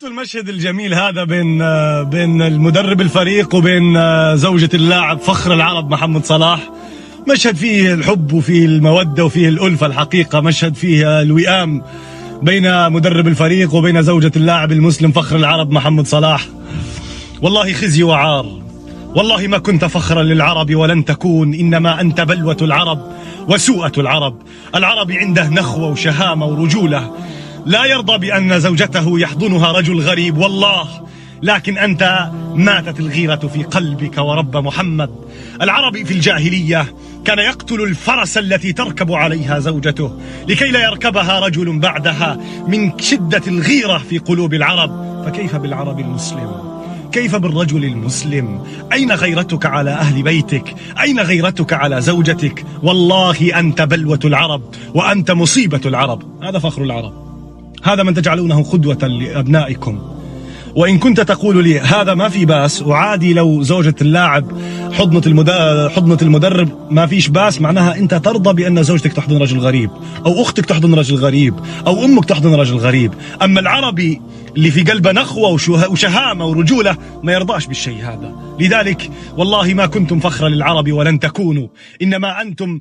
المشهد الجميل هذا بين المدرب الفريق وبين زوجة اللاعب فخر العرب محمد صلاح. مشهد فيه الحب وفيه المودة وفيه الألفة الحقيقة، مشهد فيه الوئام بين مدرب الفريق وبين زوجة اللاعب المسلم فخر العرب محمد صلاح. والله خزي وعار، والله ما كنت فخرا للعرب ولن تكون، إنما أنت بلوة العرب وسوءة العرب. العربي عنده نخوة وشهامة ورجولة، لا يرضى بأن زوجته يحضنها رجل غريب والله، لكن أنت ماتت الغيرة في قلبك ورب محمد. العربي في الجاهلية كان يقتل الفرس التي تركب عليها زوجته لكي لا يركبها رجل بعدها من شدة الغيرة في قلوب العرب. فكيف بالعرب المسلم؟ كيف بالرجل المسلم؟ أين غيرتك على أهل بيتك؟ أين غيرتك على زوجتك؟ والله أنت بلوة العرب وأنت مصيبة العرب. هذا فخر العرب، هذا من تجعلونه قدوة لأبنائكم. وإن كنت تقول لي هذا ما في باس وعادي لو زوجة اللاعب حضنت المدرب ما فيش باس، معناها أنت ترضى بأن زوجتك تحضن رجل غريب أو أختك تحضن رجل غريب أو أمك تحضن رجل غريب. أما العربي اللي في قلبه نخوة وشهامة ورجولة ما يرضاش بالشيء هذا. لذلك والله ما كنتم فخرا للعرب ولن تكونوا، إنما أنتم